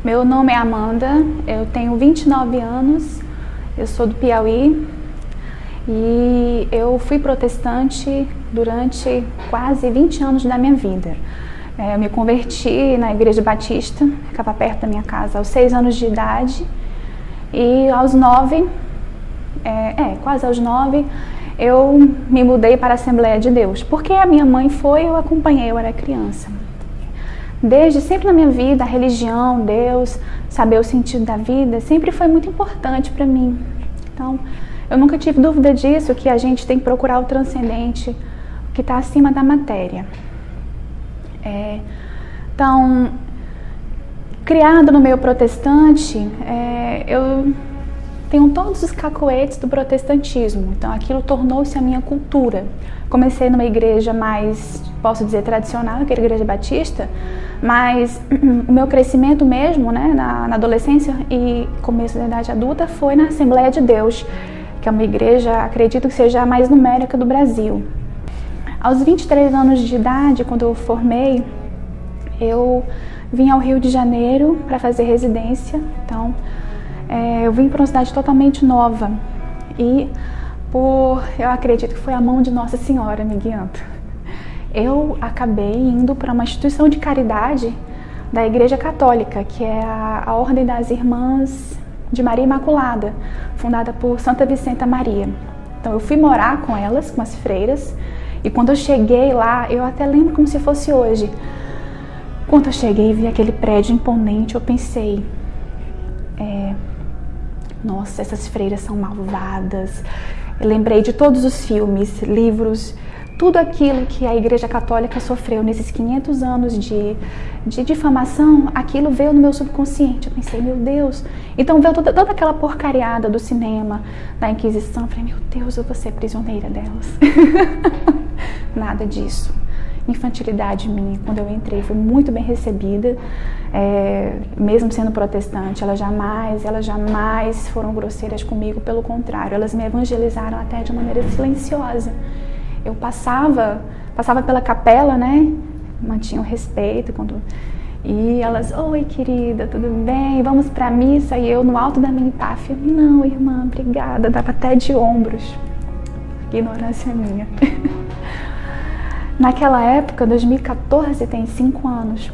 Meu nome é Amanda, eu tenho 29 anos, eu sou do Piauí e eu fui protestante durante quase 20 anos da minha vida. Eu me converti na Igreja Batista, ficava perto da minha casa, aos 6 anos de idade, e aos 9, quase aos 9, eu me mudei para a Assembleia de Deus, porque a minha mãe foi, eu acompanhei, eu era criança. Desde sempre na minha vida, a religião, Deus, saber o sentido da vida, sempre foi muito importante para mim. Então, eu nunca tive dúvida disso, que a gente tem que procurar o transcendente, o que está acima da matéria. Então, criado no meio protestante, eu tenho todos os cacoetes do protestantismo, então aquilo tornou-se a minha cultura. Comecei numa igreja mais, posso dizer, tradicional, que era a Igreja Batista, mas o meu crescimento mesmo, né, na adolescência e começo da idade adulta, foi na Assembleia de Deus, que é uma igreja, acredito que seja a mais numérica do Brasil. Aos 23 anos de idade, quando eu formei, eu vim ao Rio de Janeiro para fazer residência. Então, eu vim para uma cidade totalmente nova e eu acredito que foi a mão de Nossa Senhora me guiando. Eu acabei indo para uma instituição de caridade da Igreja Católica, que é a Ordem das Irmãs de Maria Imaculada, fundada por Santa Vicenta Maria. Então, eu fui morar com elas, com as freiras, e quando eu cheguei lá, eu até lembro como se fosse hoje. Quando eu cheguei e vi aquele prédio imponente, eu pensei, nossa, essas freiras são malvadas. Eu lembrei de todos os filmes, livros, tudo aquilo que a Igreja Católica sofreu nesses 500 anos de difamação, aquilo veio no meu subconsciente. Eu pensei, meu Deus. Então veio toda aquela porcariada do cinema, da Inquisição. Eu falei, meu Deus, eu vou ser prisioneira delas. Nada disso. Infantilidade minha, quando eu entrei, fui muito bem recebida, mesmo sendo protestante, elas jamais foram grosseiras comigo, pelo contrário, elas me evangelizaram até de maneira silenciosa. Eu passava pela capela, né, mantinha o respeito, e elas, oi querida, tudo bem, vamos pra missa, e eu no alto da minha empáfia, não irmã, obrigada, dava até de ombros, ignorância minha. Naquela época, 2014, tem 5 anos,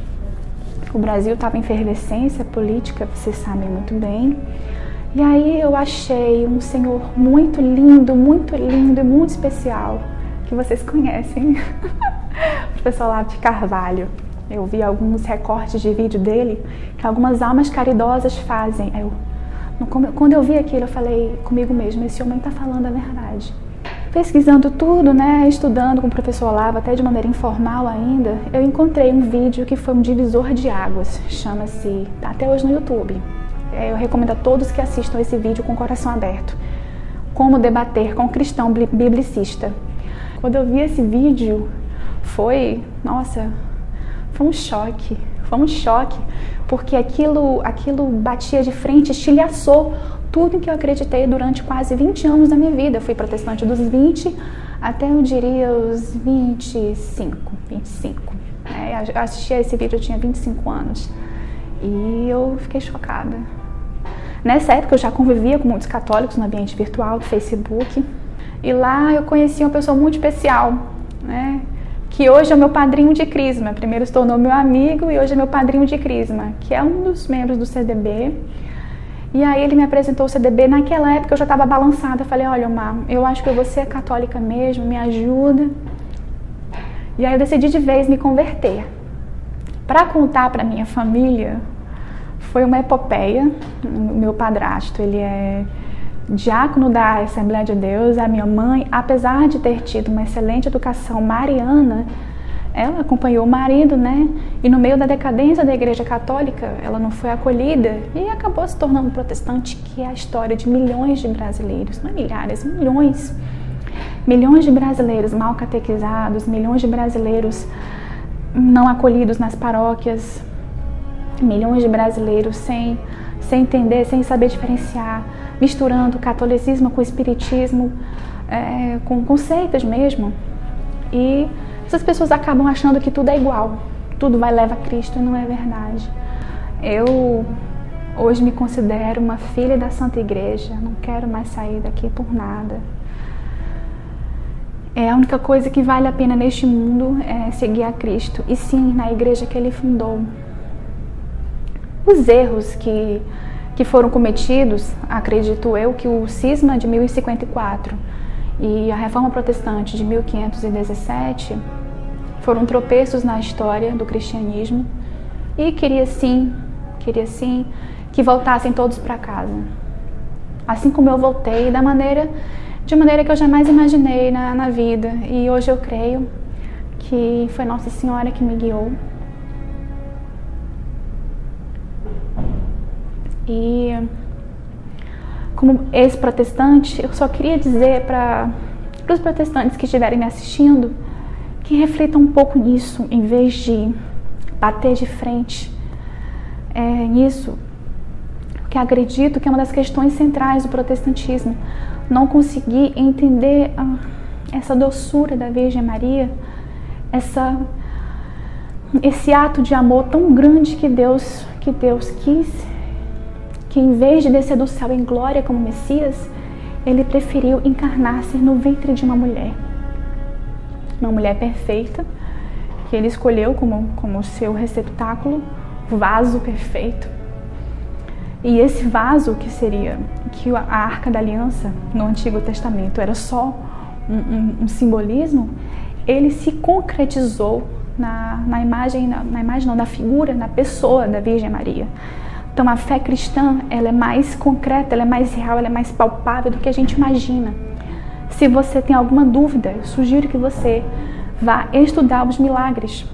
o Brasil estava em efervescência política, vocês sabem muito bem. E aí eu achei um senhor muito lindo e muito especial, que vocês conhecem, o professor Olavo de Carvalho. Eu vi alguns recortes de vídeo dele, que algumas almas caridosas fazem. Quando eu vi aquilo, eu falei comigo mesmo, esse homem está falando a verdade. Pesquisando tudo, né, estudando com o professor Olavo, até de maneira informal ainda, eu encontrei um vídeo que foi um divisor de águas, chama-se, tá até hoje no YouTube. Eu recomendo a todos que assistam esse vídeo com o coração aberto. Como debater com um cristão biblicista. Quando eu vi esse vídeo, foi um choque. Foi um choque, porque aquilo batia de frente, estilhaçou tudo em que eu acreditei durante quase 20 anos da minha vida. Eu fui protestante dos 20 até, eu diria, os 25. Eu assisti a esse vídeo, eu tinha 25 anos. E eu fiquei chocada. Nessa época eu já convivia com muitos católicos no ambiente virtual do Facebook. E lá eu conheci uma pessoa muito especial, né? Que hoje é o meu padrinho de crisma. Primeiro se tornou meu amigo e hoje é meu padrinho de crisma, que é um dos membros do CDB. E aí ele me apresentou o CDB. Naquela época eu já estava balançada. Eu falei, olha, Omar, eu acho que eu vou ser católica mesmo, me ajuda. E aí eu decidi de vez me converter. Para contar para minha família, foi uma epopeia. O meu padrasto, ele é diácono da Assembleia de Deus. A minha mãe, apesar de ter tido uma excelente educação mariana, ela acompanhou o marido, né? E no meio da decadência da Igreja Católica, ela não foi acolhida e acabou se tornando protestante, que é a história de milhões de brasileiros, não é milhares, milhões. Milhões de brasileiros mal catequizados, milhões de brasileiros não acolhidos nas paróquias, milhões de brasileiros sem entender, sem saber diferenciar, misturando catolicismo com espiritismo, com conceitos mesmo. E essas pessoas acabam achando que tudo é igual, tudo vai levar a Cristo, e não é verdade. Eu hoje me considero uma filha da Santa Igreja, não quero mais sair daqui por nada. A única coisa que vale a pena neste mundo é seguir a Cristo, e sim, na igreja que Ele fundou. Os erros que foram cometidos, acredito eu, que o cisma de 1054 e a Reforma Protestante de 1517 foram tropeços na história do cristianismo, e queria sim que voltassem todos para casa. Assim como eu voltei, de maneira que eu jamais imaginei na vida. E hoje eu creio que foi Nossa Senhora que me guiou. E como ex-protestante, eu só queria dizer para os protestantes que estiverem me assistindo que reflitam um pouco nisso, em vez de bater de frente nisso, porque acredito que é uma das questões centrais do protestantismo. Não conseguir entender essa doçura da Virgem Maria, esse ato de amor tão grande que Deus quis, que em vez de descer do céu em glória como Messias, Ele preferiu encarnar-se no ventre de uma mulher perfeita, que Ele escolheu como seu receptáculo, vaso perfeito. E esse vaso que a Arca da Aliança no Antigo Testamento era só um simbolismo, ele se concretizou na figura, na pessoa da Virgem Maria. Então a fé cristã, ela é mais concreta, ela é mais real, ela é mais palpável do que a gente imagina. Se você tem alguma dúvida, eu sugiro que você vá estudar os milagres.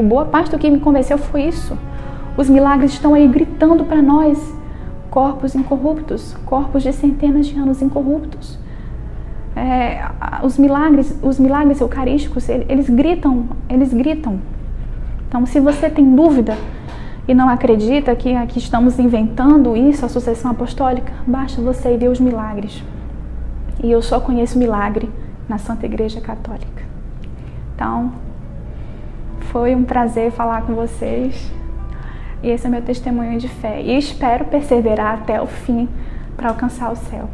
Boa parte do que me convenceu foi isso. Os milagres estão aí gritando para nós, corpos incorruptos, corpos de centenas de anos incorruptos. Os milagres eucarísticos, eles gritam. Então, se você tem dúvida e não acredita que aqui estamos inventando isso, a sucessão apostólica, basta você ir ver os milagres. E eu só conheço milagre na Santa Igreja Católica. Então, foi um prazer falar com vocês. E esse é meu testemunho de fé. E espero perseverar até o fim para alcançar o céu.